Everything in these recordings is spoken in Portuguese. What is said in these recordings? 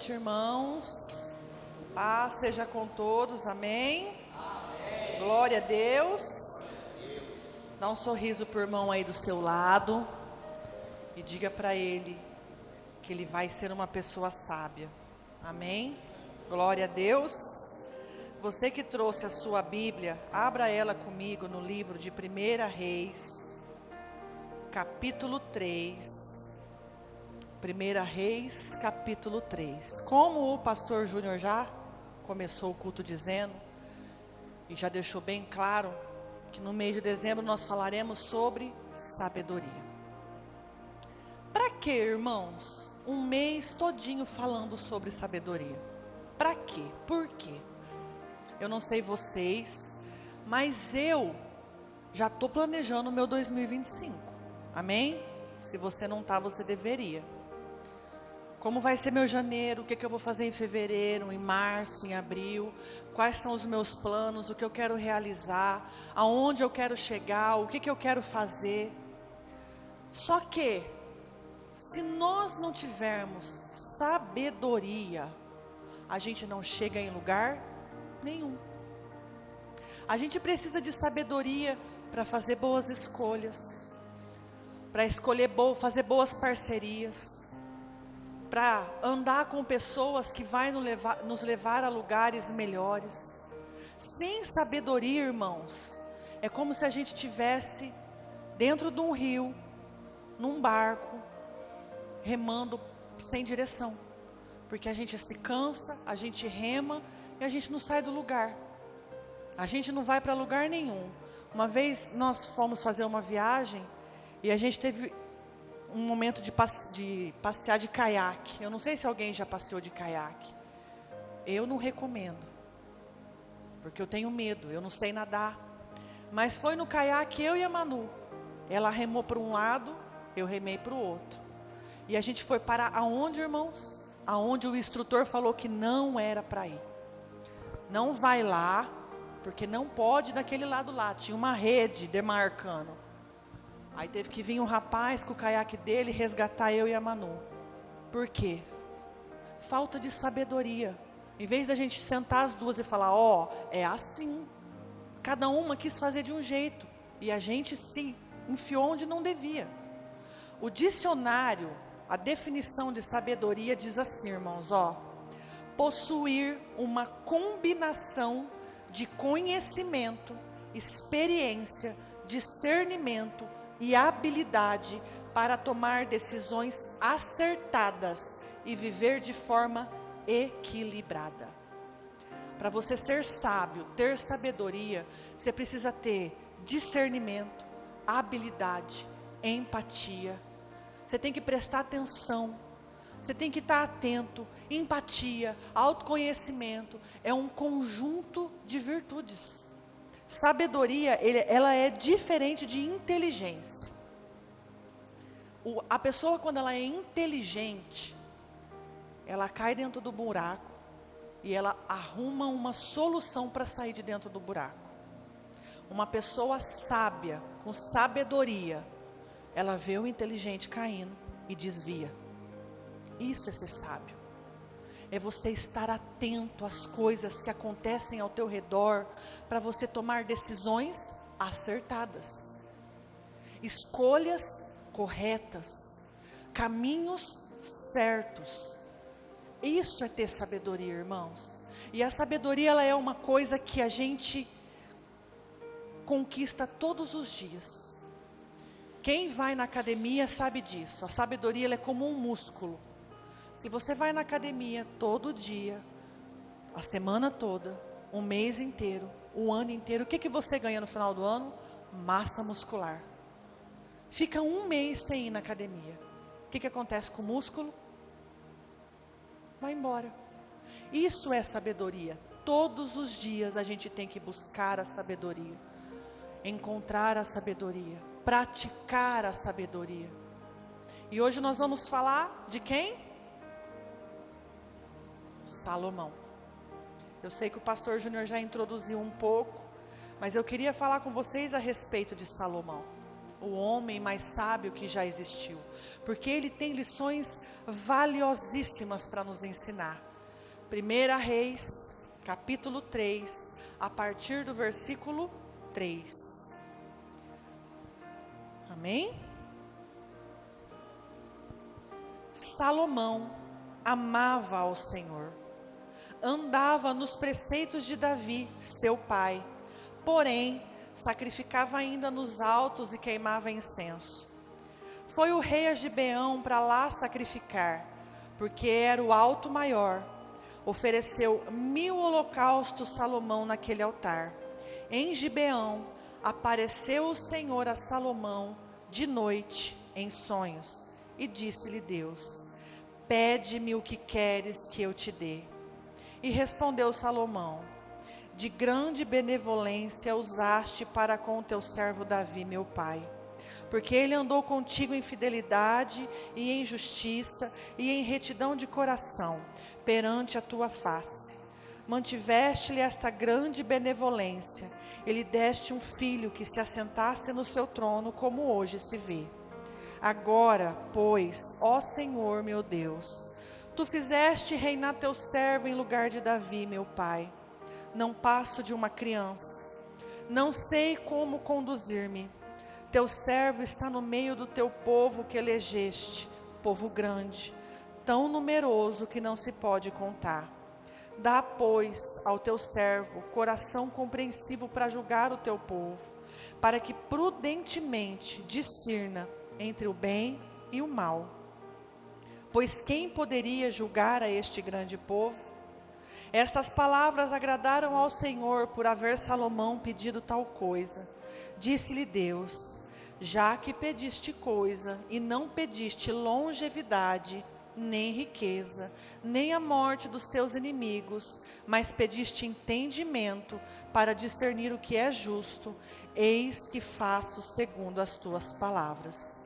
noite, irmãos. Paz seja com todos, amém? Amém. Glória a Deus. Dá um sorriso pro irmão aí do seu lado e diga para ele que ele vai ser uma pessoa sábia, amém? Glória a Deus. Você que trouxe a sua Bíblia, abra ela comigo no livro de 1 Reis, capítulo 3. 1 Reis, capítulo 3. Como o pastor Júnior já começou o culto dizendo, e já deixou bem claro, que no mês de dezembro nós falaremos sobre sabedoria. Para que, irmãos, um mês todinho falando sobre sabedoria? Para quê? Por quê? Eu não sei vocês, mas eu já estou planejando o meu 2025. Amém? Se você não está, você deveria. Como vai ser meu janeiro, o que eu vou fazer em fevereiro, em março, em abril, quais são os meus planos, o que eu quero realizar, aonde eu quero chegar, o que eu quero fazer. Só que, se nós não tivermos sabedoria, a gente não chega em lugar nenhum. A gente precisa de sabedoria para fazer boas escolhas, para fazer boas parcerias, para andar com pessoas que vai nos levar a lugares melhores. Sem sabedoria, irmãos, é como se a gente estivesse dentro de um rio, num barco, remando sem direção. Porque a gente se cansa, a gente rema e a gente não sai do lugar. A gente não vai para lugar nenhum. Uma vez nós fomos fazer uma viagem e a gente teve um momento de passear de caiaque. Eu não sei se alguém já passeou de caiaque. Eu não recomendo, porque eu tenho medo, eu não sei nadar. Mas foi no caiaque eu e a Manu. Ela remou para um lado, eu remei para o outro. E a gente foi parar aonde, irmãos? Aonde o instrutor falou que não era para ir. Não vai lá, porque não pode daquele lado lá. Tinha uma rede demarcando. Aí teve que vir um rapaz com o caiaque dele resgatar eu e a Manu. Por quê? Falta de sabedoria. Em vez da gente sentar as duas e falar, é assim. Cada uma quis fazer de um jeito. E a gente se enfiou onde não devia. O dicionário, a definição de sabedoria diz assim, irmãos, possuir uma combinação de conhecimento, experiência, discernimento e habilidade para tomar decisões acertadas e viver de forma equilibrada. Para você ser sábio, ter sabedoria, você precisa ter discernimento, habilidade, empatia. Você tem que prestar atenção, você tem que estar atento. Empatia, autoconhecimento, é um conjunto de virtudes. Sabedoria, ela é diferente de inteligência. A pessoa, quando ela é inteligente, ela cai dentro do buraco e ela arruma uma solução para sair de dentro do buraco. Uma pessoa sábia, com sabedoria, ela vê o inteligente caindo e desvia. Isso é ser sábio. É você estar atento às coisas que acontecem ao teu redor, para você tomar decisões acertadas, escolhas corretas, caminhos certos. Isso é ter sabedoria, irmãos. E a sabedoria, ela é uma coisa que a gente conquista todos os dias. Quem vai na academia sabe disso. A sabedoria, ela é como um músculo. Se você vai na academia todo dia, a semana toda, um mês inteiro, um ano inteiro, o que você ganha no final do ano? Massa muscular. Fica um mês sem ir na academia. O que acontece com o músculo? Vai embora. Isso é sabedoria. Todos os dias a gente tem que buscar a sabedoria, encontrar a sabedoria, praticar a sabedoria. E hoje nós vamos falar de quem? Salomão. Eu sei que o pastor Júnior já introduziu um pouco, mas eu queria falar com vocês a respeito de Salomão. o homem mais sábio que já existiu, porque ele tem lições valiosíssimas para nos ensinar. 1 Reis, capítulo 3, a partir do versículo 3. Amém? Salomão amava ao Senhor, andava nos preceitos de Davi, seu pai, porém sacrificava ainda nos altos e queimava incenso. Foi o rei a Gibeão para lá sacrificar, porque era o alto maior. Ofereceu 1000 holocaustos Salomão naquele altar. Em Gibeão apareceu o Senhor a Salomão de noite em sonhos, e disse-lhe Deus: pede-me o que queres que eu te dê. E respondeu Salomão: de grande benevolência usaste para com o teu servo Davi, meu pai, porque ele andou contigo em fidelidade e em justiça e em retidão de coração perante a tua face. Mantiveste-lhe esta grande benevolência e lhe deste um filho que se assentasse no seu trono, como hoje se vê. Agora, pois, ó Senhor meu Deus, tu fizeste reinar teu servo em lugar de Davi, meu pai. Não passo de uma criança, não sei como conduzir-me. Teu servo está no meio do teu povo que elegeste, povo grande, tão numeroso que não se pode contar. Dá, pois, ao teu servo coração compreensivo para julgar o teu povo, para que prudentemente discirna entre o bem e o mal. Pois quem poderia julgar a este grande povo? Estas palavras agradaram ao Senhor por haver Salomão pedido tal coisa. Disse-lhe Deus: já que pediste coisa e não pediste longevidade, nem riqueza, nem a morte dos teus inimigos, mas pediste entendimento para discernir o que é justo, eis que faço segundo as tuas palavras.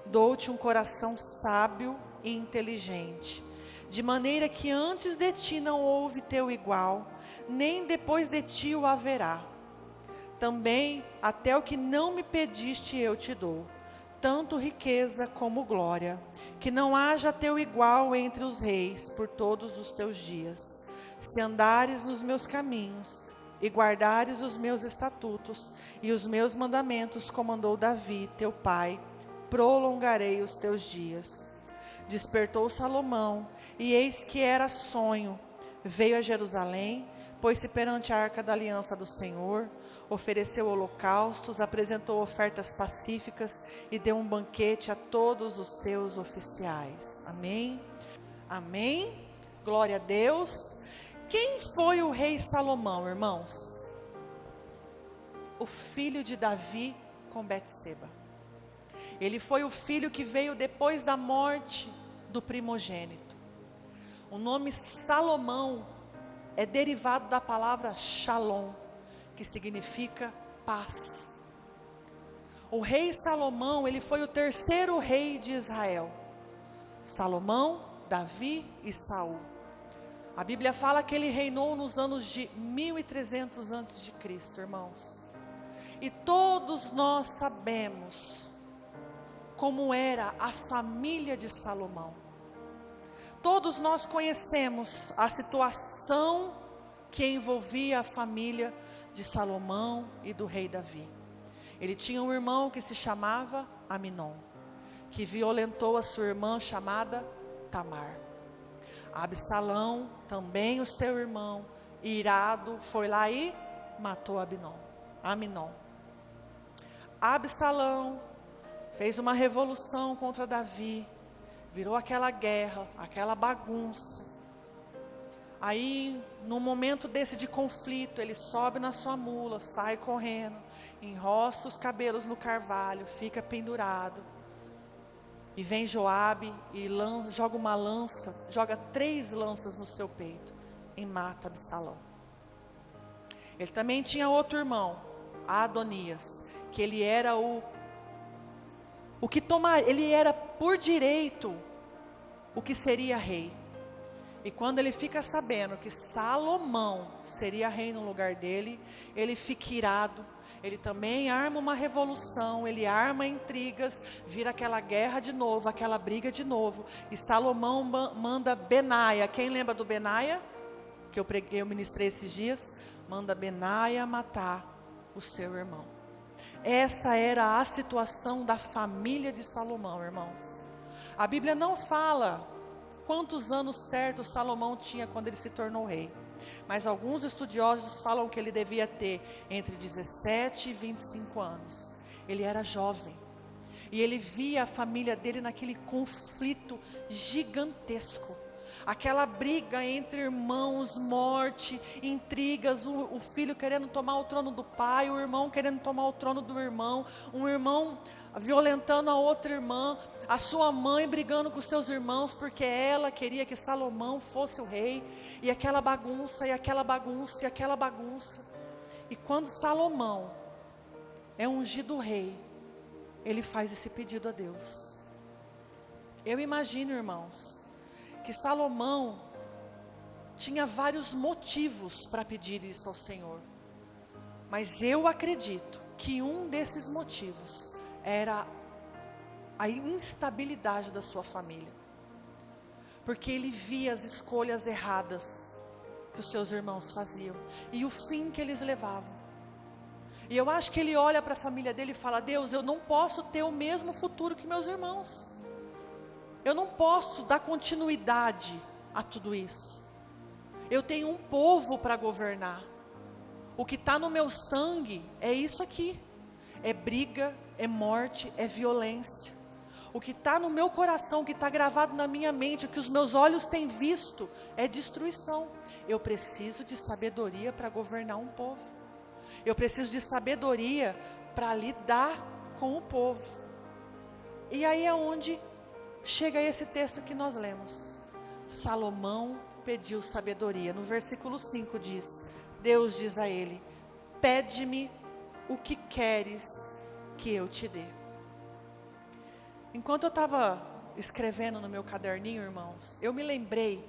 Dou-te um coração sábio e inteligente, de maneira que antes de ti não houve teu igual, nem depois de ti o haverá. Também até o que não me pediste eu te dou, tanto riqueza como glória, que não haja teu igual entre os reis por todos os teus dias. Se andares nos meus caminhos e guardares os meus estatutos e os meus mandamentos, como mandou Davi, teu pai, prolongarei os teus dias. Despertou Salomão, e eis que era sonho. Veio a Jerusalém, pôs-se perante a arca da aliança do Senhor, ofereceu holocaustos, apresentou ofertas pacíficas e deu um banquete a todos os seus oficiais. Amém? Amém? Glória a Deus. Quem foi o rei Salomão, irmãos? O filho de Davi com Betseba. Ele foi o filho que veio depois da morte do primogênito. O nome Salomão é derivado da palavra Shalom, que significa paz. O rei Salomão, ele foi o terceiro rei de Israel. Salomão, Davi e Saul. A Bíblia fala que ele reinou nos anos de 1300 a.C., irmãos. E todos nós sabemos como era a família de Salomão. Todos nós conhecemos a situação que envolvia a família de Salomão e do rei Davi. Ele tinha um irmão que se chamava Aminon, que violentou a sua irmã chamada Tamar. Absalão, também o seu irmão, irado, foi lá e matou Aminon. Absalão fez uma revolução contra Davi, virou aquela guerra, aquela bagunça. Aí, no momento desse de conflito, ele sobe na sua mula, sai correndo, enrosca os cabelos no carvalho, fica pendurado. E vem Joabe e joga uma lança, joga 3 lanças no seu peito e mata Absalão. Ele também tinha outro irmão, Adonias, que ele era ele era por direito o que seria rei. E quando ele fica sabendo que Salomão seria rei no lugar dele, ele fica irado. Ele também arma uma revolução, ele arma intrigas, vira aquela guerra de novo, aquela briga de novo. E Salomão manda Benaia. Quem lembra do Benaia? Que eu ministrei esses dias. Manda Benaia matar o seu irmão. Essa era a situação da família de Salomão, irmãos. A Bíblia não fala quantos anos certos Salomão tinha quando ele se tornou rei. Mas alguns estudiosos falam que ele devia ter entre 17 e 25 anos. Ele era jovem. E ele via a família dele naquele conflito gigantesco. Aquela briga entre irmãos, morte, intrigas, o filho querendo tomar o trono do pai, o irmão querendo tomar o trono do irmão, um irmão violentando a outra irmã, a sua mãe brigando com seus irmãos, porque ela queria que Salomão fosse o rei, e aquela bagunça, e aquela bagunça, e aquela bagunça. E quando Salomão é ungido rei, ele faz esse pedido a Deus. Eu imagino, irmãos, que Salomão tinha vários motivos para pedir isso ao Senhor. Mas eu acredito que um desses motivos era a instabilidade da sua família. Porque ele via as escolhas erradas que os seus irmãos faziam e o fim que eles levavam. E eu acho que ele olha para a família dele e fala: Deus, eu não posso ter o mesmo futuro que meus irmãos. Eu não posso dar continuidade a tudo isso. Eu tenho um povo para governar. O que está no meu sangue é isso aqui. É briga, é morte, é violência. O que está no meu coração, o que está gravado na minha mente, o que os meus olhos têm visto, é destruição. Eu preciso de sabedoria para governar um povo. Eu preciso de sabedoria para lidar com o povo. E aí é onde chega esse texto que nós lemos. Salomão pediu sabedoria. No versículo 5 diz: Deus diz a ele: pede-me o que queres que eu te dê. Enquanto eu estava escrevendo no meu caderninho, irmãos, eu me lembrei,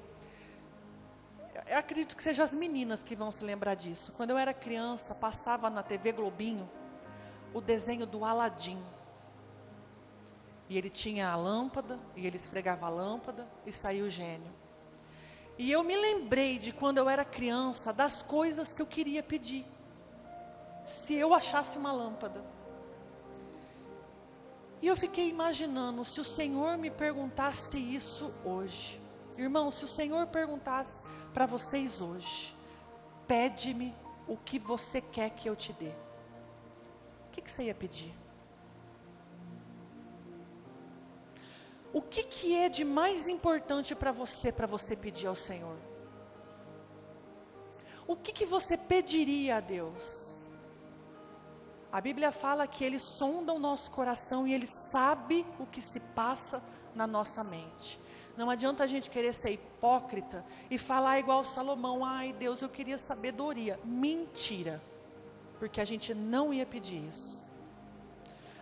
eu acredito que sejam as meninas que vão se lembrar disso. Quando eu era criança, passava na TV Globinho o desenho do Aladim. E ele tinha a lâmpada, e ele esfregava a lâmpada, e saía o gênio. E eu me lembrei de quando eu era criança, das coisas que eu queria pedir. Se eu achasse uma lâmpada. E eu fiquei imaginando, se o Senhor me perguntasse isso hoje. Irmão, se o Senhor perguntasse para vocês hoje: pede-me o que você quer que eu te dê. O que você ia pedir? O que é de mais importante para você pedir ao Senhor? O que você pediria a Deus? A Bíblia fala que Ele sonda o nosso coração e Ele sabe o que se passa na nossa mente. Não adianta a gente querer ser hipócrita e falar igual Salomão: ai Deus, eu queria sabedoria. Mentira, porque a gente não ia pedir isso.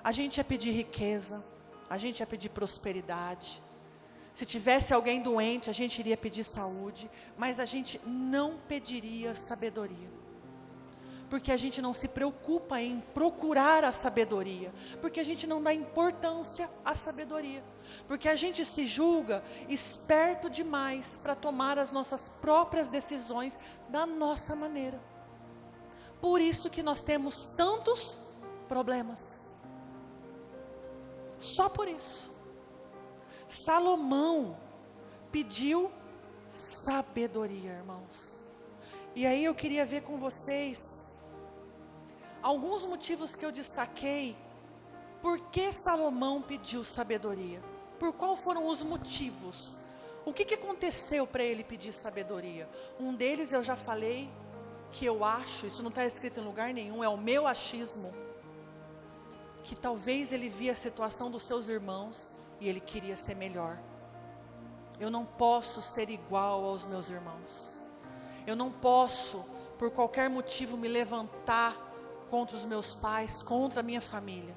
A gente ia pedir riqueza, a gente ia pedir prosperidade. Se tivesse alguém doente, a gente iria pedir saúde, mas a gente não pediria sabedoria. Porque a gente não se preocupa em procurar a sabedoria, porque a gente não dá importância à sabedoria, porque a gente se julga esperto demais para tomar as nossas próprias decisões da nossa maneira. Por isso que nós temos tantos problemas. Só por isso. Salomão pediu sabedoria, irmãos. E aí eu queria ver com vocês alguns motivos que eu destaquei. Por que Salomão pediu sabedoria? Por qual foram os motivos? O que aconteceu para ele pedir sabedoria? Um deles eu já falei, que eu acho, isso não está escrito em lugar nenhum, é o meu achismo, que talvez ele via a situação dos seus irmãos e ele queria ser melhor. Eu não posso ser igual aos meus irmãos. Eu não posso, por qualquer motivo, me levantar contra os meus pais, contra a minha família.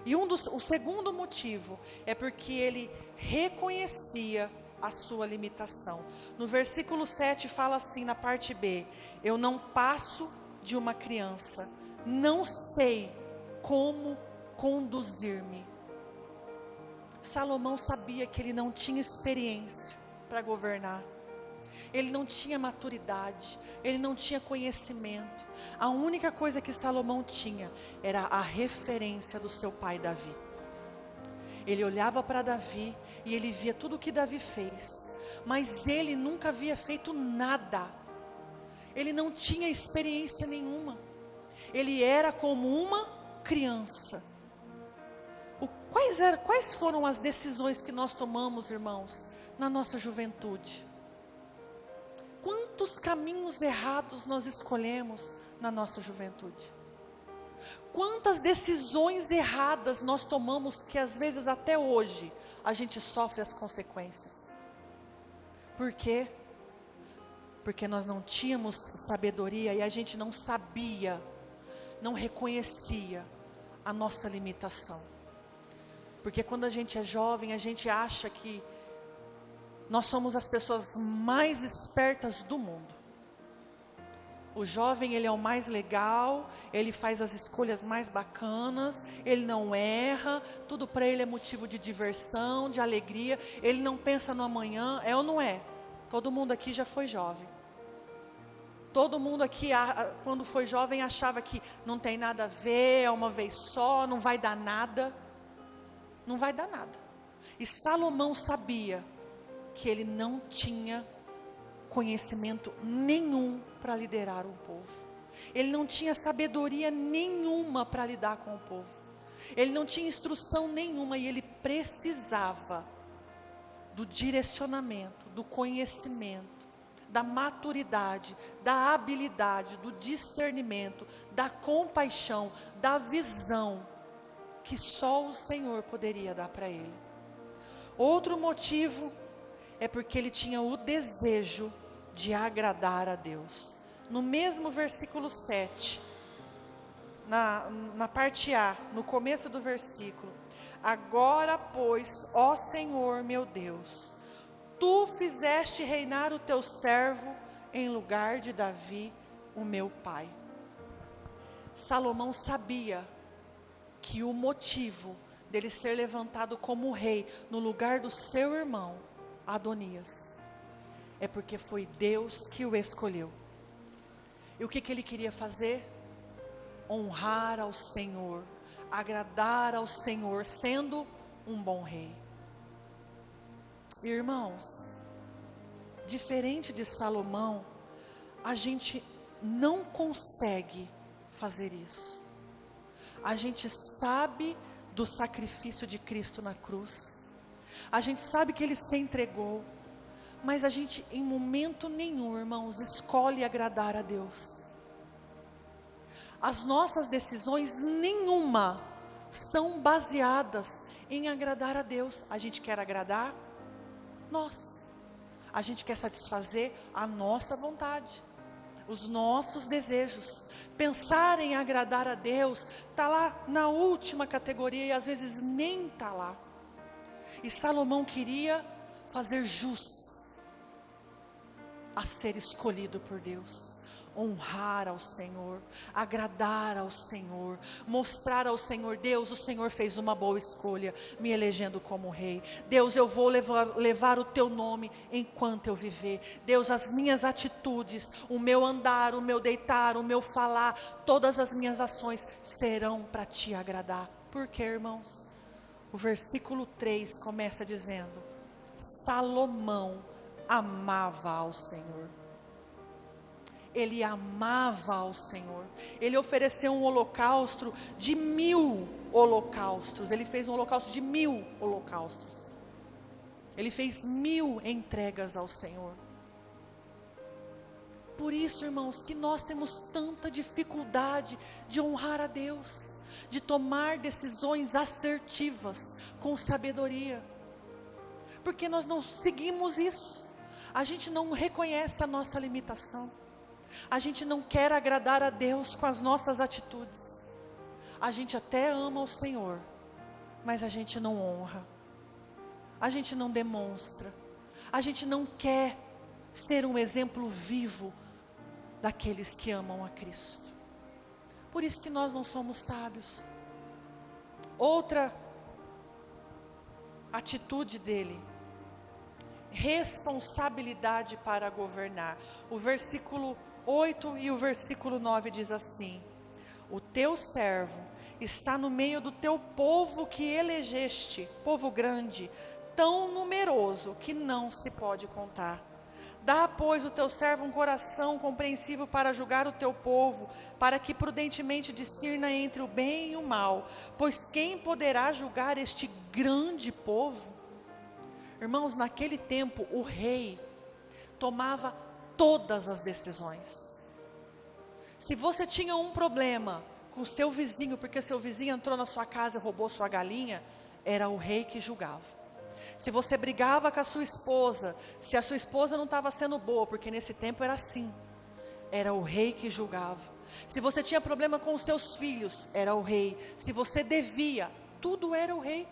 E o segundo motivo é porque ele reconhecia a sua limitação. No versículo 7 fala assim, na parte B: eu não passo de uma criança, não sei como conduzir-me. Salomão sabia que ele não tinha experiência para governar. Ele não tinha maturidade, ele não tinha conhecimento. A única coisa que Salomão tinha era a referência do seu pai Davi. Ele olhava para Davi e ele via tudo o que Davi fez, mas ele nunca havia feito nada. Ele não tinha experiência nenhuma. Ele era como uma criança. Quais foram as decisões que nós tomamos, irmãos, na nossa juventude? Quantos caminhos errados nós escolhemos na nossa juventude? Quantas decisões erradas nós tomamos que às vezes até hoje a gente sofre as consequências? Por quê? Porque nós não tínhamos sabedoria e a gente não sabia, não reconhecia a nossa limitação. Porque quando a gente é jovem, a gente acha que nós somos as pessoas mais espertas do mundo. O jovem, ele é o mais legal, ele faz as escolhas mais bacanas, ele não erra, tudo para ele é motivo de diversão, de alegria, ele não pensa no amanhã, é ou não é? Todo mundo aqui já foi jovem. Todo mundo aqui, quando foi jovem, achava que não tem nada a ver, é uma vez só, não vai dar nada. Não vai dar nada. E Salomão sabia que ele não tinha conhecimento nenhum para liderar um povo. Ele não tinha sabedoria nenhuma para lidar com o povo. Ele não tinha instrução nenhuma e ele precisava do direcionamento, do conhecimento, da maturidade, da habilidade, do discernimento, da compaixão, da visão que só o Senhor poderia dar para ele. Outro motivo é porque ele tinha o desejo de agradar a Deus. No mesmo versículo 7, na parte A, no começo do versículo: agora, pois, ó Senhor meu Deus, tu fizeste reinar o teu servo em lugar de Davi, o meu pai. Salomão sabia que o motivo dele ser levantado como rei no lugar do seu irmão Adonias é porque foi Deus que o escolheu. E o que ele queria fazer? Honrar ao Senhor, agradar ao Senhor, sendo um bom rei. Irmãos, diferente de Salomão, a gente não consegue fazer isso. A gente sabe do sacrifício de Cristo na cruz. A gente sabe que Ele se entregou. Mas a gente, em momento nenhum, irmãos, escolhe agradar a Deus. As nossas decisões, nenhuma, são baseadas em agradar a Deus. A gente quer agradar nós. A gente quer satisfazer a nossa vontade, os nossos desejos. Pensar em agradar a Deus está lá na última categoria e às vezes nem está lá. E Salomão queria fazer jus a ser escolhido por Deus, honrar ao Senhor, agradar ao Senhor, mostrar ao Senhor: Deus, o Senhor fez uma boa escolha, me elegendo como rei. Deus, eu vou levar o teu nome enquanto eu viver. Deus, as minhas atitudes, o meu andar, o meu deitar, o meu falar, todas as minhas ações serão para te agradar. Por quê, irmãos? O versículo 3 começa dizendo: Salomão amava ao Senhor. Ele amava ao Senhor. Ele ofereceu um holocausto de 1000 holocaustos. Ele fez um holocausto de 1000 holocaustos. Ele fez 1000 entregas ao Senhor. Por isso, irmãos, que nós temos tanta dificuldade de honrar a Deus, de tomar decisões assertivas com sabedoria, porque nós não seguimos isso. A gente não reconhece a nossa limitação. A gente não quer agradar a Deus com as nossas atitudes. A gente até ama o Senhor, mas a gente não honra. A gente não demonstra. A gente não quer ser um exemplo vivo daqueles que amam a Cristo. Por isso que nós não somos sábios. Outra atitude dele, responsabilidade para governar. O versículo 8 e o versículo 9 diz assim: o teu servo está no meio do teu povo que elegeste, povo grande, tão numeroso que não se pode contar. Dá, pois, o teu servo um coração compreensivo para julgar o teu povo, para que prudentemente discirna entre o bem e o mal. Pois quem poderá julgar este grande povo? Irmãos, naquele tempo, o rei tomava todas as decisões. Se você tinha um problema com o seu vizinho, porque seu vizinho entrou na sua casa e roubou sua galinha, era o rei que julgava. Se você brigava com a sua esposa, se a sua esposa não estava sendo boa, porque nesse tempo era assim, era o rei que julgava. Se você tinha problema com os seus filhos, era o rei. Se você devia, tudo era o rei.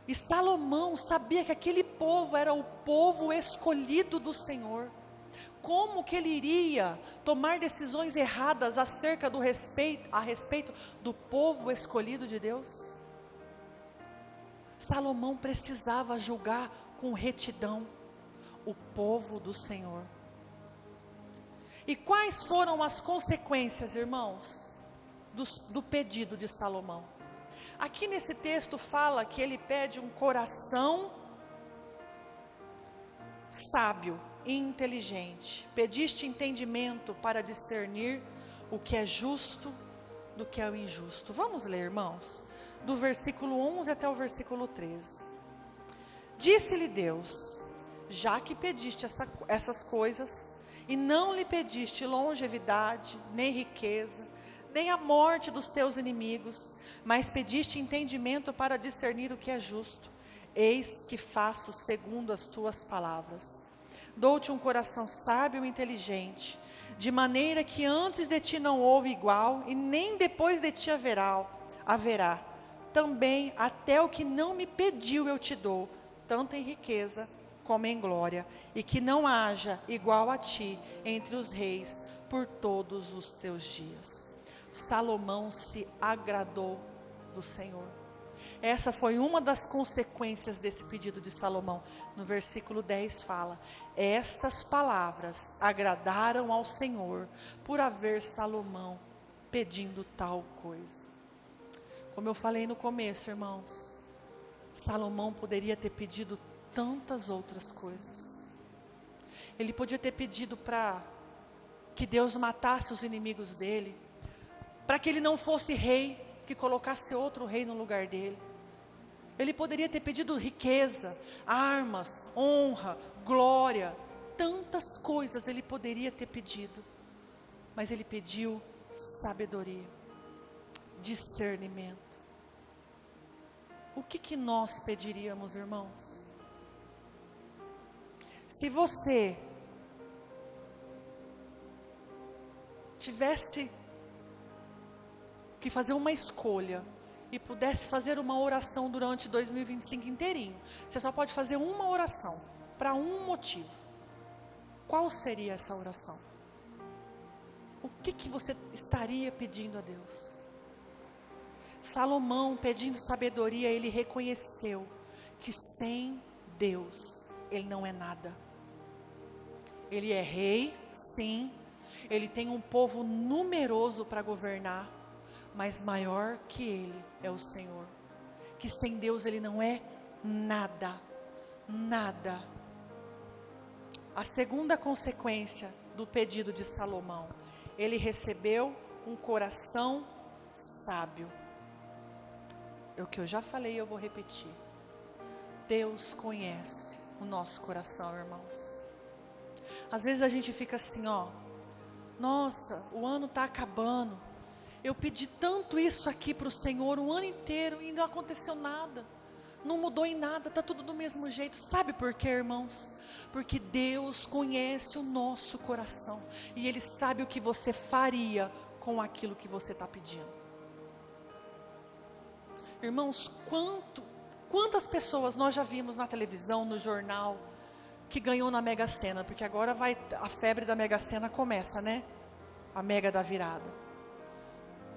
E Salomão sabia que aquele povo era o povo escolhido do Senhor. Como que ele iria tomar decisões erradas a respeito do povo escolhido de Deus? Salomão precisava julgar com retidão o povo do Senhor. E quais foram as consequências, irmãos, do pedido de Salomão? Aqui nesse texto fala que ele pede um coração sábio e inteligente. Pediste entendimento para discernir o que é justo do que é o injusto. Vamos ler, irmãos, do versículo 11 até o versículo 13. Disse-lhe Deus: já que pediste essas coisas, e não lhe pediste longevidade, nem riqueza, nem a morte dos teus inimigos, mas pediste entendimento para discernir o que é justo, eis que faço segundo as tuas palavras. Dou-te um coração sábio e inteligente, de maneira que antes de ti não houve igual, e nem depois de ti haverá. Também até o que não me pediu eu te dou, tanto em riqueza como em glória, e que não haja igual a ti entre os reis por todos os teus dias. Salomão se agradou do Senhor. Essa foi uma das consequências desse pedido de Salomão. No versículo 10 fala: estas palavras agradaram ao Senhor, por haver Salomão pedindo tal coisa. Como eu falei no começo, irmãos, Salomão poderia ter pedido tantas outras coisas. Ele podia ter pedido para que Deus matasse os inimigos dele, para que ele não fosse rei, que colocasse outro rei no lugar dele. Ele poderia ter pedido riqueza, armas, honra, glória, tantas coisas ele poderia ter pedido, mas ele pediu sabedoria, discernimento. O que nós pediríamos, irmãos? Se você tivesse que fazer uma escolha e pudesse fazer uma oração durante 2025 inteirinho, você só pode fazer uma oração para um motivo. Qual seria essa oração? O que você estaria pedindo a Deus? Salomão, pedindo sabedoria, ele reconheceu que sem Deus ele não é nada. Ele é rei, sim. Ele tem um povo numeroso para governar, mas maior que ele é o Senhor. Que sem Deus ele não é nada, nada. A segunda consequência do pedido de Salomão: ele recebeu um coração sábio. É o que eu já falei, eu vou repetir. Deus conhece o nosso coração, irmãos. Às vezes a gente fica assim, nossa, o ano está acabando. Eu pedi tanto isso aqui para o Senhor o ano inteiro e não aconteceu nada. Não mudou em nada, está tudo do mesmo jeito. Sabe por quê, irmãos? Porque Deus conhece o nosso coração. E Ele sabe o que você faria com aquilo que você está pedindo. Irmãos, Quantas pessoas nós já vimos na televisão, no jornal, que ganhou na Mega Sena? Porque agora a febre da Mega Sena começa, né? A Mega da Virada.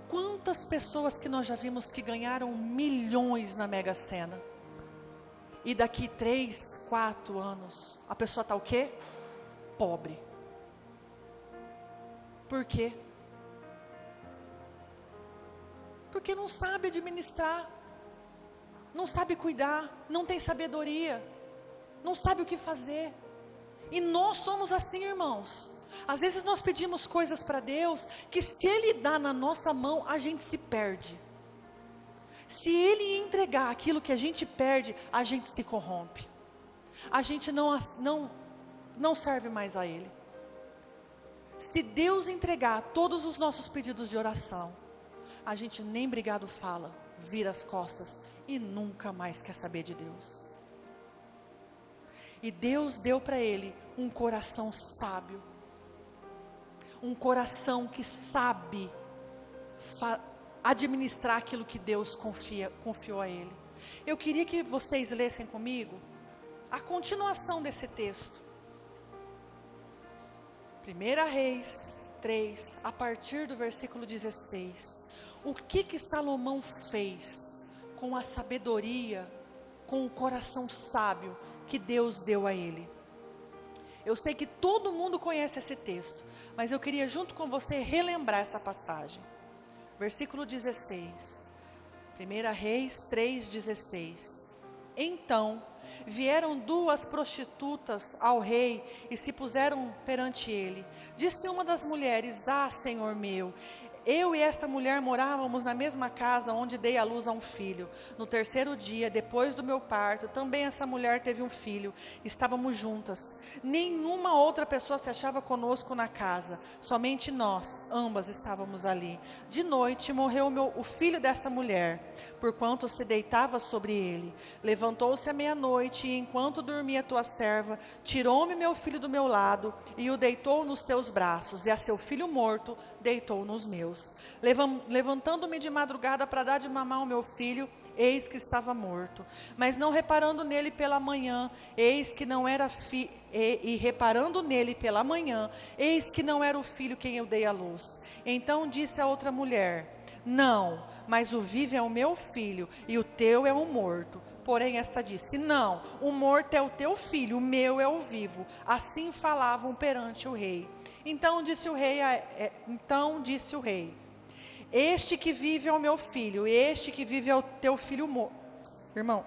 Quantas pessoas que nós já vimos que ganharam milhões na Mega Sena? E daqui 3, 4 anos, a pessoa está o quê? Pobre. Por quê? Porque não sabe administrar, não sabe cuidar, não tem sabedoria, não sabe o que fazer. E nós somos assim, irmãos. Às vezes nós pedimos coisas para Deus, que se Ele dá na nossa mão, a gente se perde. Se Ele entregar aquilo que a gente perde, a gente se corrompe. A gente não serve mais a Ele. Se Deus entregar todos os nossos pedidos de oração, a gente nem obrigado fala, vira as costas e nunca mais quer saber de Deus. E Deus deu para ele um coração sábio, um coração que sabe administrar aquilo que Deus confiou a ele. Eu queria que vocês lessem comigo a continuação desse texto. 1 Reis 3, a partir do versículo 16. O que Salomão fez com a sabedoria, com o coração sábio que Deus deu a ele? Eu sei que todo mundo conhece esse texto, mas eu queria junto com você relembrar essa passagem. Versículo 16, 1 Reis 3,16. Então vieram 2 prostitutas ao rei e se puseram perante ele. Disse uma das mulheres: Ah, Senhor meu, eu e esta mulher morávamos na mesma casa onde dei à luz a um filho. No 3º dia, depois do meu parto, também essa mulher teve um filho. Estávamos juntas. Nenhuma outra pessoa se achava conosco na casa. Somente nós, ambas estávamos ali. De noite morreu o filho desta mulher, porquanto se deitava sobre ele. Levantou-se à meia-noite e enquanto dormia tua serva, tirou-me meu filho do meu lado e o deitou nos teus braços. E a seu filho morto deitou nos meus. Levantando-me de madrugada para dar de mamar ao meu filho, eis que estava morto. Mas não reparando nele pela manhã, eis que não era reparando nele pela manhã, eis que não era o filho quem eu dei à luz. Então disse a outra mulher: Não, mas o vivo é o meu filho, e o teu é o morto. Porém esta disse: Não, o morto é o teu filho, o meu é o vivo. Assim falavam perante o rei. Então disse o rei: Este que vive é o meu filho, este que vive é o teu filho morto. Irmão,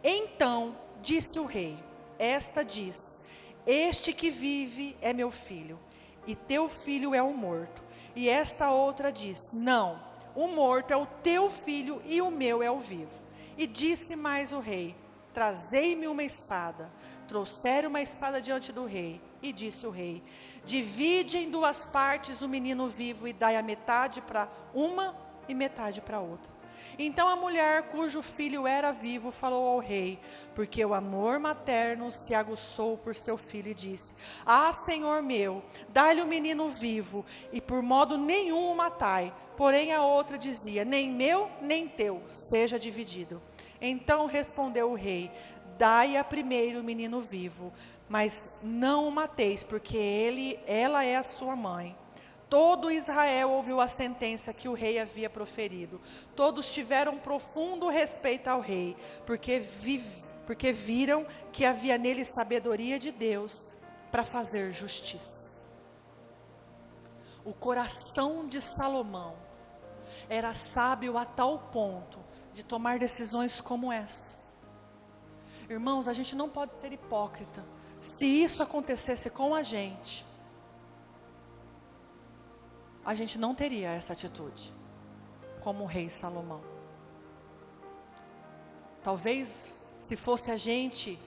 então disse o rei, esta diz: Este que vive é meu filho, e teu filho é o morto. E esta outra diz: Não, o morto é o teu filho e o meu é o vivo. E disse mais o rei: Trazei-me uma espada. Trouxeram uma espada diante do rei. E disse o rei: Divide em 2 partes o menino vivo e dai a metade para uma e metade para outra. Então a mulher cujo filho era vivo falou ao rei, porque o amor materno se aguçou por seu filho, e disse: Ah, Senhor meu, dai-lhe o menino vivo, e por modo nenhum o matai. Porém a outra dizia: Nem meu, nem teu, seja dividido. Então respondeu o rei: Dai a primeiro o menino vivo, mas não o mateis, porque ela é a sua mãe. Todo Israel ouviu a sentença que o rei havia proferido. Todos tiveram profundo respeito ao rei, porque viram que havia nele sabedoria de Deus para fazer justiça. O coração de Salomão era sábio a tal ponto de tomar decisões como essa. Irmãos, a gente não pode ser hipócrita. Se isso acontecesse com a gente não teria essa atitude, como o rei Salomão. Talvez, se fosse a gente,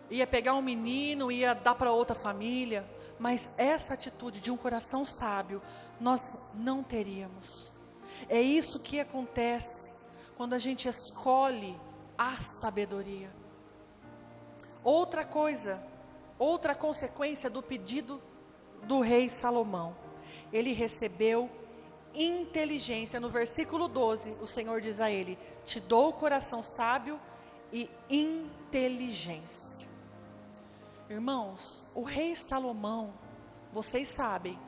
ia pegar um menino, ia dar para outra família, mas essa atitude de um coração sábio, nós não teríamos. É isso que acontece quando a gente escolhe a sabedoria. Outra coisa, outra consequência do pedido do rei Salomão: ele recebeu inteligência. No versículo 12, o Senhor diz a ele: te dou o coração sábio e inteligência. Irmãos, o rei Salomão, vocês sabem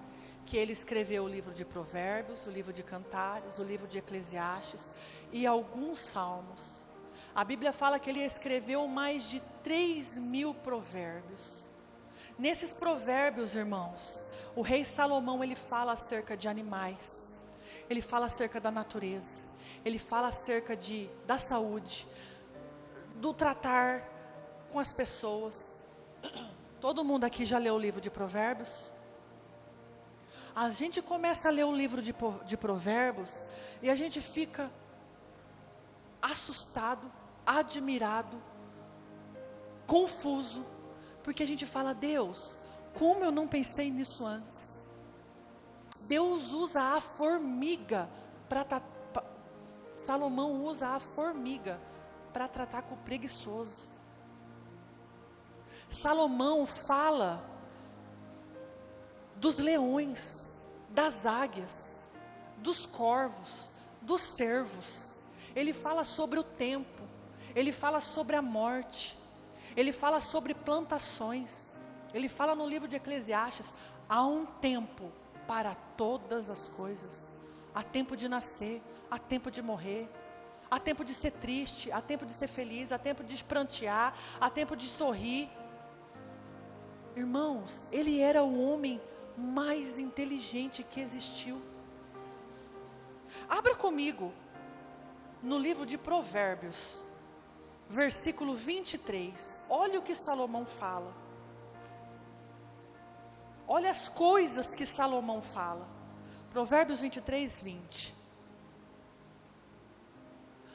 que ele escreveu o livro de Provérbios, o livro de Cantares, o livro de Eclesiastes e alguns salmos. A Bíblia fala que ele escreveu mais de 3.000 provérbios. Nesses provérbios, irmãos, o rei Salomão, ele fala acerca de animais, ele fala acerca da natureza, ele fala acerca da saúde, do tratar com as pessoas. Todo mundo aqui já leu o livro de Provérbios? A gente começa a ler o livro de Provérbios e a gente fica assustado, admirado, confuso, porque a gente fala: Deus, como eu não pensei nisso antes? Deus usa a formiga Salomão usa a formiga para tratar com o preguiçoso. Salomão fala dos leões, das águias, dos corvos, dos cervos. Ele fala sobre o tempo, ele fala sobre a morte, ele fala sobre plantações. Ele fala no livro de Eclesiastes: há um tempo para todas as coisas. Há tempo de nascer, há tempo de morrer, há tempo de ser triste, há tempo de ser feliz, há tempo de prantear, há tempo de sorrir. Irmãos, ele era o homem mais inteligente que existiu. Abra comigo no livro de Provérbios, versículo 23. Olha o que Salomão fala. Olha as coisas que Salomão fala. Provérbios 23, 20.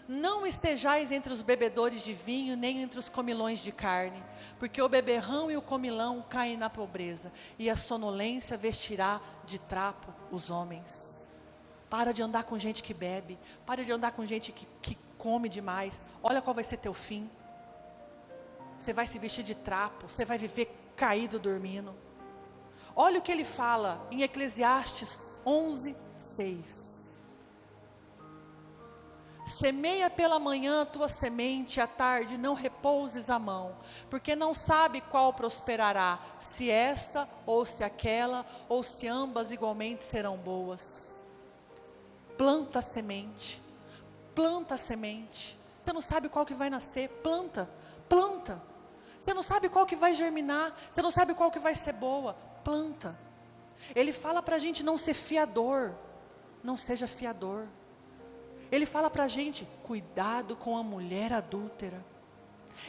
Não estejais entre os bebedores de vinho, nem entre os comilões de carne, porque o beberrão e o comilão caem na pobreza, e a sonolência vestirá de trapo os homens. Para de andar com gente que bebe, para de andar com gente que come demais. Olha qual vai ser teu fim. Você vai se vestir de trapo, você vai viver caído dormindo. Olha o que ele fala em Eclesiastes 11, 6. Semeia pela manhã a tua semente, à tarde não repouses a mão, porque não sabe qual prosperará, se esta ou se aquela, ou se ambas igualmente serão boas. Planta a semente, planta a semente. Você não sabe qual que vai nascer, planta. Você não sabe qual que vai germinar, você não sabe qual que vai ser boa, planta. Ele fala para a gente não ser fiador, não seja fiador. Ele fala para a gente: cuidado com a mulher adúltera.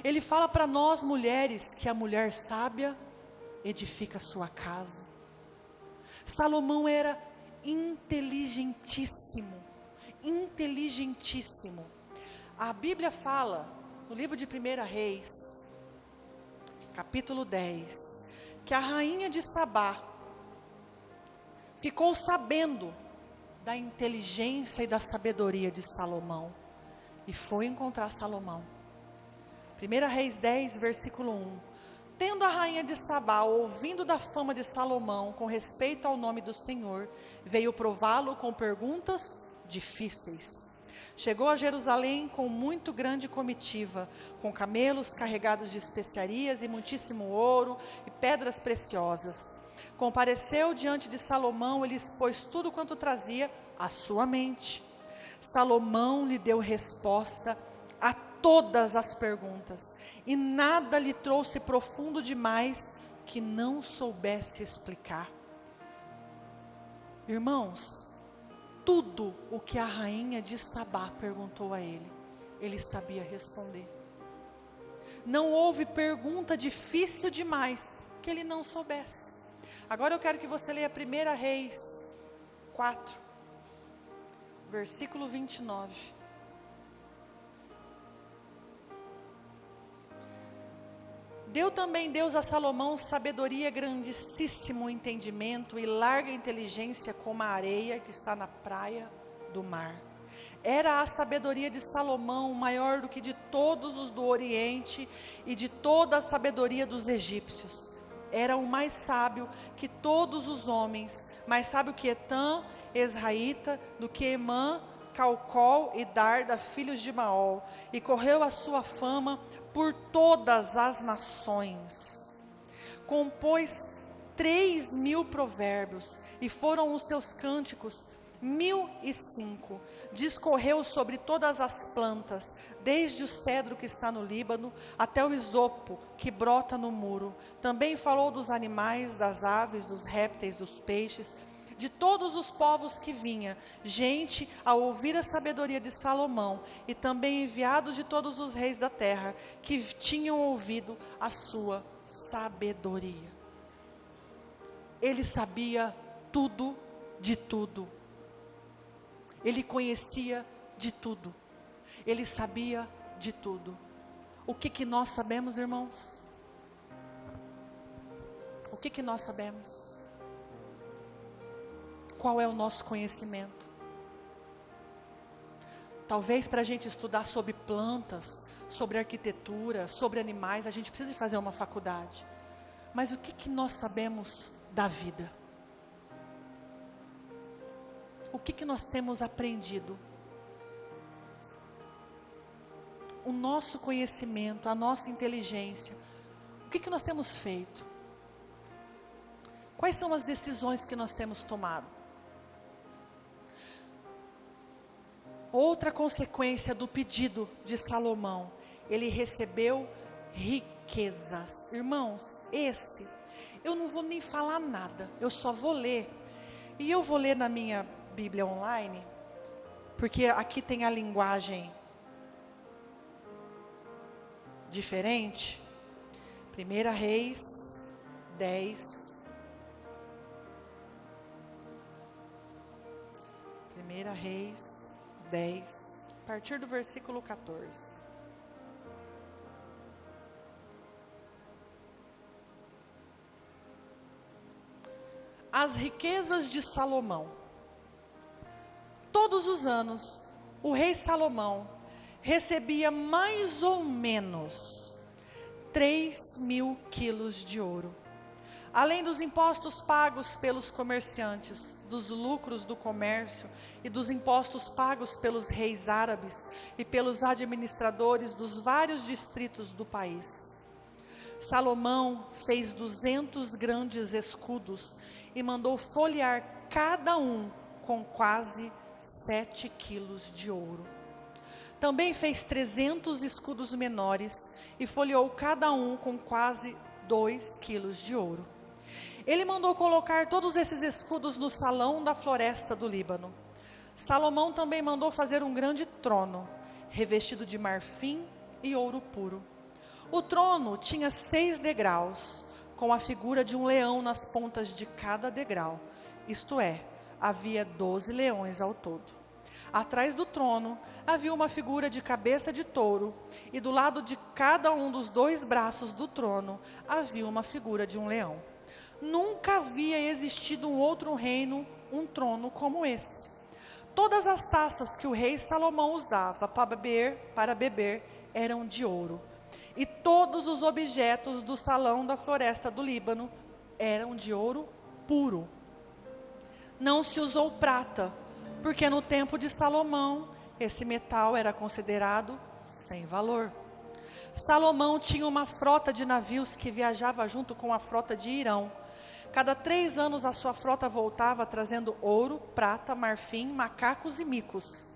Ele fala para nós mulheres que a mulher sábia edifica a sua casa. Salomão era inteligentíssimo. A Bíblia fala, no livro de 1 Reis, capítulo 10, que a rainha de Sabá ficou sabendo da inteligência e da sabedoria de Salomão, e foi encontrar Salomão. 1 Reis 10, versículo 1. Tendo a rainha de Sabá ouvindo da fama de Salomão com respeito ao nome do Senhor, veio prová-lo com perguntas difíceis. Chegou a Jerusalém com muito grande comitiva, com camelos carregados de especiarias e muitíssimo ouro e pedras preciosas. Compareceu diante de Salomão, ele expôs tudo quanto trazia à sua mente. Salomão lhe deu resposta a todas as perguntas, e nada lhe trouxe profundo demais que não soubesse explicar. Irmãos, tudo o que a rainha de Sabá perguntou a ele, ele sabia responder. Não houve pergunta difícil demais que ele não soubesse. Agora eu quero que você leia 1 Reis 4, versículo 29. Deu também Deus a Salomão sabedoria, grandíssimo entendimento e larga inteligência como a areia que está na praia do mar. Era a sabedoria de Salomão maior do que de todos os do Oriente e de toda a sabedoria dos egípcios. Era o mais sábio que todos os homens, mais sábio que Etã Ezraíta, do que Emã, Calcol e Darda, filhos de Maol, e correu a sua fama por todas as nações. Compôs 3.000 provérbios, e foram os seus cânticos 1.005. Discorreu sobre todas as plantas, desde o cedro que está no Líbano, até o isopo que brota no muro. Também falou dos animais, das aves, dos répteis, dos peixes, de todos os povos que vinha, gente a ouvir a sabedoria de Salomão, e também enviados de todos os reis da terra, que tinham ouvido a sua sabedoria. Ele sabia tudo de tudo. Ele conhecia de tudo. Ele sabia de tudo. O que nós sabemos, irmãos? O que nós sabemos? Qual é o nosso conhecimento? Talvez para a gente estudar sobre plantas, sobre arquitetura, sobre animais, a gente precisa fazer uma faculdade. Mas o que nós sabemos da vida? O que nós temos aprendido? O nosso conhecimento, a nossa inteligência, o que nós temos feito? Quais são as decisões que nós temos tomado? Outra consequência do pedido de Salomão, ele recebeu riquezas. Irmãos, eu não vou nem falar nada, eu só vou ler. E eu vou ler na minha Bíblia online, porque aqui tem a linguagem diferente. 1 Reis 10. 1 Reis 10, a partir do versículo 14. As riquezas de Salomão. Todos os anos, o rei Salomão recebia mais ou menos 3.000 quilos de ouro. Além dos impostos pagos pelos comerciantes, dos lucros do comércio e dos impostos pagos pelos reis árabes e pelos administradores dos vários distritos do país. Salomão fez 200 grandes escudos e mandou folhear cada um com quase 7 quilos de ouro. Também fez 300 escudos menores e folheou cada um com quase 2 quilos de ouro. Ele mandou colocar todos esses escudos no salão da floresta do Líbano. Salomão também mandou fazer um grande trono, revestido de marfim e ouro puro. O trono tinha 6 degraus, com a figura de um leão nas pontas de cada degrau. Isto é, havia 12 leões ao todo. Atrás do trono havia uma figura de cabeça de touro, e do lado de cada um dos 2 braços do trono havia uma figura de um leão. Nunca havia existido um outro reino, um trono como esse. Todas as taças que o rei Salomão usava para beber eram de ouro. E todos os objetos do salão da floresta do Líbano eram de ouro puro. Não se usou prata, porque no tempo de Salomão, esse metal era considerado sem valor. Salomão tinha uma frota de navios que viajava junto com a frota de Irão. Cada 3 anos a sua frota voltava trazendo ouro, prata, marfim, macacos e micos.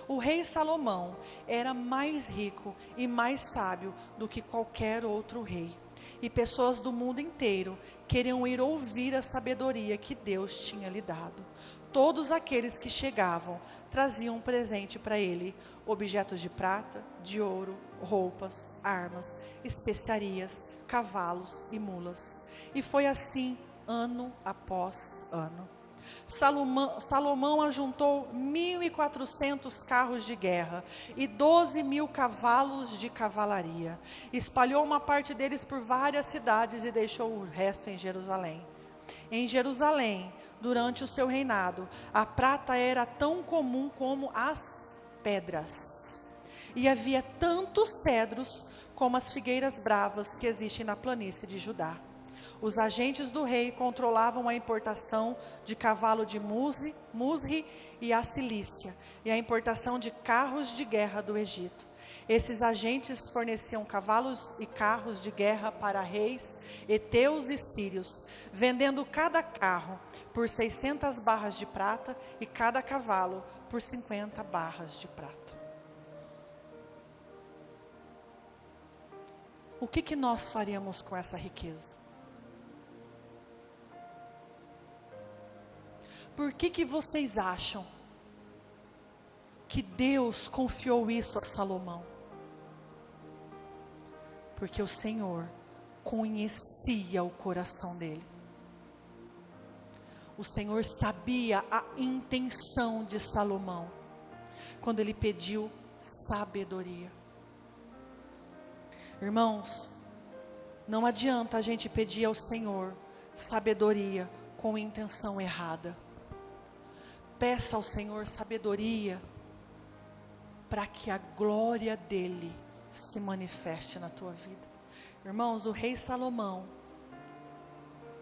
O rei Salomão era mais rico e mais sábio do que qualquer outro rei. E pessoas do mundo inteiro queriam ir ouvir a sabedoria que Deus tinha lhe dado. Todos aqueles que chegavam traziam um presente para ele: objetos de prata, de ouro, roupas, armas, especiarias, cavalos e mulas. E foi assim ano após ano. Salomão ajuntou 1.400 carros de guerra e 12.000 cavalos de cavalaria. Espalhou uma parte deles por várias cidades e deixou o resto em Jerusalém. Em Jerusalém, durante o seu reinado, a prata era tão comum como as pedras. E havia tantos cedros como as figueiras bravas que existem na planície de Judá. Os agentes do rei controlavam a importação de cavalo de Musri e a Cilícia, e a importação de carros de guerra do Egito. Esses agentes forneciam cavalos e carros de guerra para reis, heteus e sírios, vendendo cada carro por 600 barras de prata e cada cavalo por 50 barras de prata. O que nós faríamos com essa riqueza? Por que vocês acham que Deus confiou isso a Salomão? Porque o Senhor conhecia o coração dele. O Senhor sabia a intenção de Salomão, quando ele pediu sabedoria. Irmãos, não adianta a gente pedir ao Senhor sabedoria com intenção errada. Peça ao Senhor sabedoria para que a glória dele se manifeste na tua vida. Irmãos, o rei Salomão,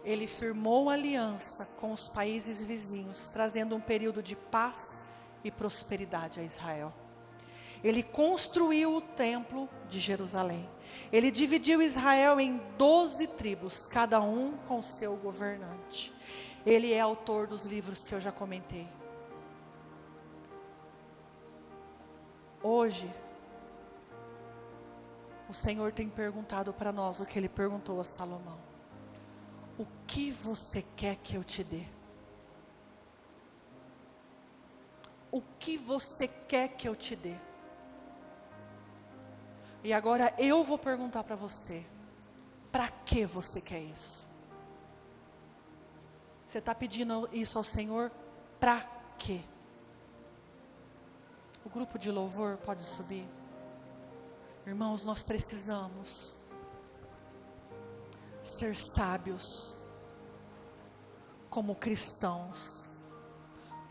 ele firmou aliança com os países vizinhos, trazendo um período de paz e prosperidade a Israel. Ele construiu o templo de Jerusalém. Ele dividiu Israel em 12 tribos, cada um com seu governante. Ele é autor dos livros que eu já comentei. Hoje, o Senhor tem perguntado para nós o que Ele perguntou a Salomão: o que você quer que eu te dê? O que você quer que eu te dê? E agora eu vou perguntar para você: para que você quer isso? Você está pedindo isso ao Senhor para quê? O grupo de louvor pode subir. Irmãos, nós precisamos ser sábios como cristãos,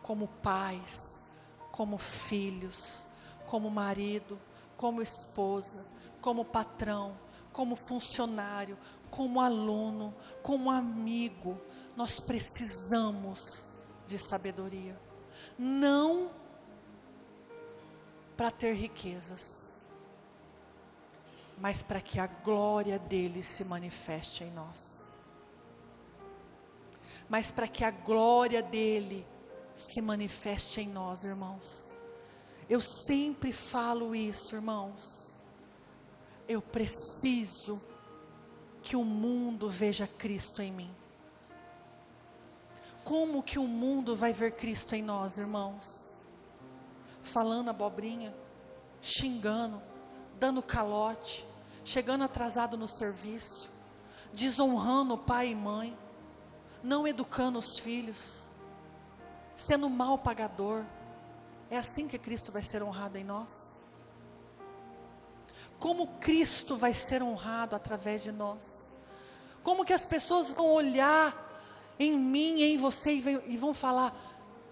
como pais, como filhos, como marido, como esposa, como patrão, como funcionário, como aluno, como amigo. Nós precisamos de sabedoria. Não para ter riquezas, mas para que a glória dele se manifeste em nós. Mas para que a glória dele se manifeste em nós, irmãos. Eu sempre falo isso, irmãos. Eu preciso que o mundo veja Cristo em mim. Como que o mundo vai ver Cristo em nós, irmãos? Falando abobrinha, xingando, dando calote, chegando atrasado no serviço, desonrando pai e mãe, não educando os filhos, sendo mal pagador. É assim que Cristo vai ser honrado em nós? Como Cristo vai ser honrado através de nós? Como que as pessoas vão olhar em mim e em você e vão falar: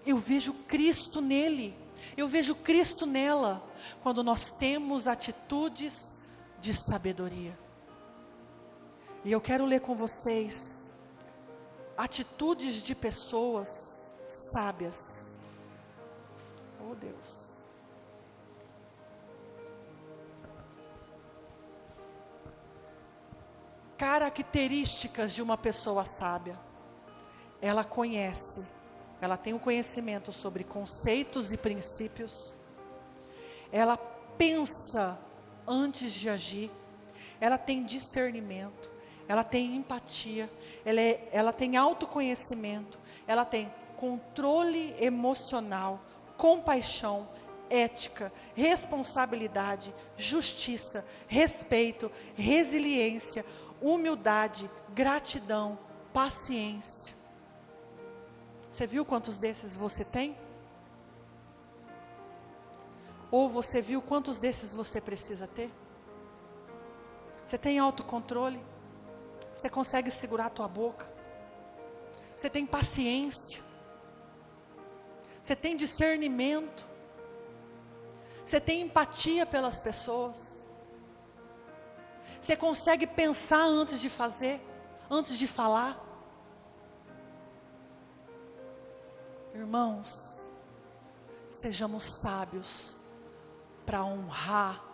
eu vejo Cristo nele, eu vejo Cristo nela, quando nós temos atitudes de sabedoria. E eu quero ler com vocês atitudes de pessoas sábias. Oh Deus. Características de uma pessoa sábia. Ela conhece, ela tem um conhecimento sobre conceitos e princípios. Ela pensa antes de agir. Ela tem discernimento. Ela tem empatia. Ela tem autoconhecimento. Ela tem controle emocional, compaixão, ética, responsabilidade, justiça, respeito, resiliência, humildade, gratidão, paciência. Você viu quantos desses você tem? Ou você viu quantos desses você precisa ter? Você tem autocontrole? Você consegue segurar a tua boca? Você tem paciência? Você tem discernimento? Você tem empatia pelas pessoas? Você consegue pensar antes de fazer? antes de falar. Irmãos, sejamos sábios para honrar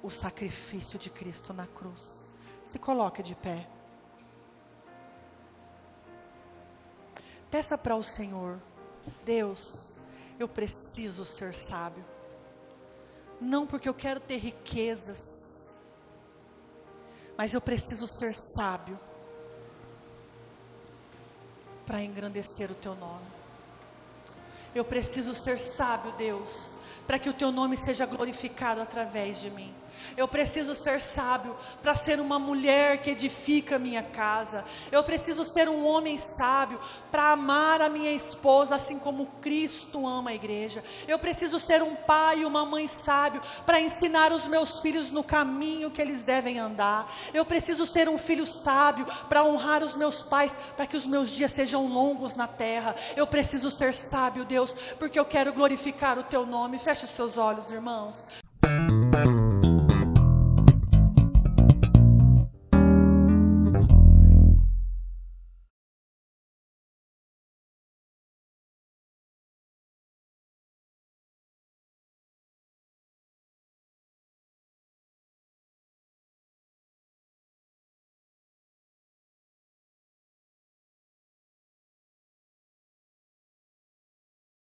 o sacrifício de Cristo na cruz. Se coloque de pé. Peça para o Senhor: Deus, eu preciso ser sábio. Não porque eu quero ter riquezas, mas eu preciso ser sábio para engrandecer o Teu nome. Eu preciso ser sábio, Deus, para que o Teu nome seja glorificado através de mim. Eu preciso ser sábio para ser uma mulher que edifica a minha casa. Eu preciso ser um homem sábio para amar a minha esposa assim como Cristo ama a igreja. Eu preciso ser um pai e uma mãe sábio para ensinar os meus filhos no caminho que eles devem andar. Eu preciso ser um filho sábio para honrar os meus pais, para que os meus dias sejam longos na terra. Eu preciso ser sábio, Deus, porque eu quero glorificar o Teu nome. Feche os seus olhos, irmãos.